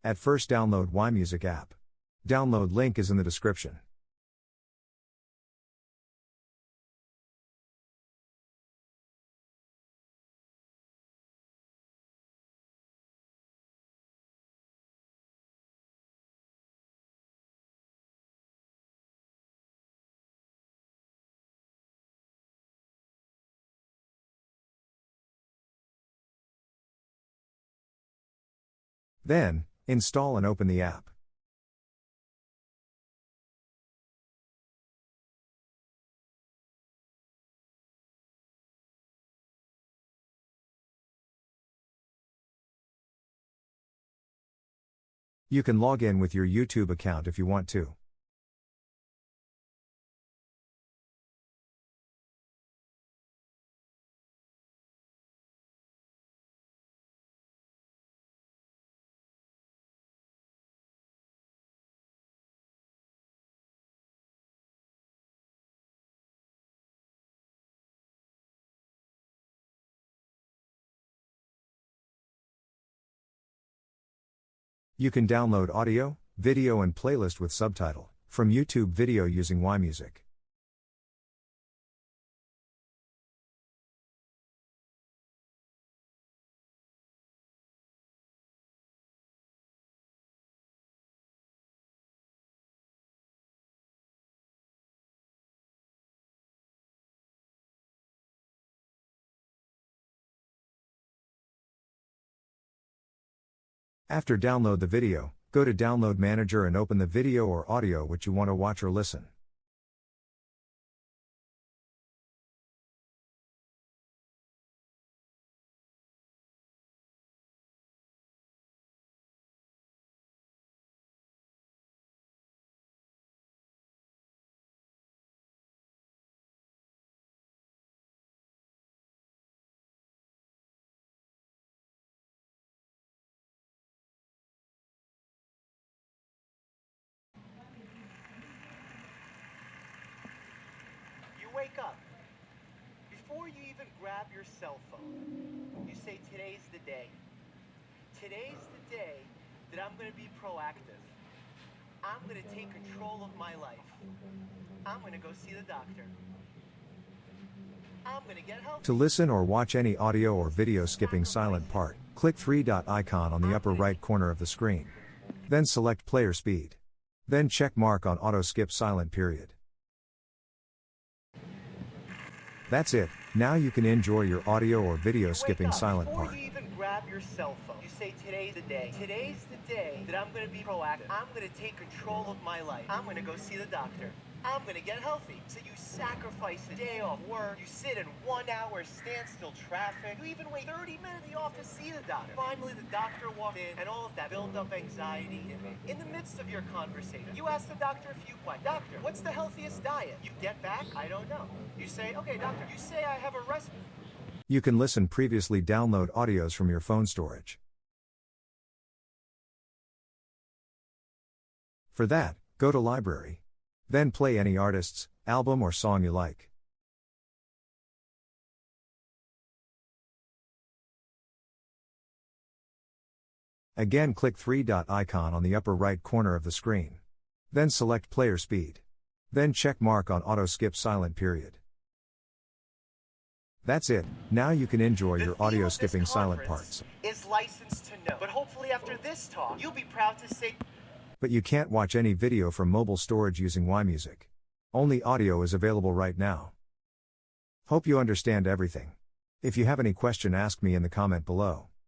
At first download yMusic app. Download link is in the description. Then, install and open the app. You can log in with your YouTube account if you want to. You can download audio, video and playlist with subtitle from YouTube video using yMusic. After download the video, go to Download Manager and open the video or audio which you want to watch or listen. Wake up. Before you even grab your cell phone, you say, today's the day. Today's the day that I'm going to be proactive. I'm going to take control of my life. I'm going to go see the doctor. I'm going to get healthy. To listen or watch any audio or video skipping silent part, click three-dot icon on the upper right corner of the screen. Then select player speed. Then check mark on auto skip silent period. That's it, now you can enjoy your audio or video skipping silent part. Before you even grab your cell phone, you say, today's the day. Today's the day that I'm going to be proactive. I'm going to take control of my life. I'm going to go see the doctor. I'm going to get healthy. So you sacrifice a day off work, you sit in 1 hour standstill traffic, you even wait 30 minutes in the office to see the doctor. Finally the doctor walked in and all of that built up anxiety. In the midst of your conversation, you ask the doctor a few questions. Doctor, what's the healthiest diet? You get back, I don't know. You say, okay doctor, you say I have a respiratory. You can listen previously download audios from your phone storage. For that, go to Library. Then play any artists, album or song you like. Again click three-dot icon on the upper right corner of the screen. Then select player speed. Then check mark on auto skip silent period. That's it, now you can enjoy your audio skipping silent parts. Is licensed to know, but hopefully after this talk, you'll be proud to say. But you can't watch any video from mobile storage using yMusic. Only audio is available right now. Hope you understand everything. If you have any question, ask me in the comment below.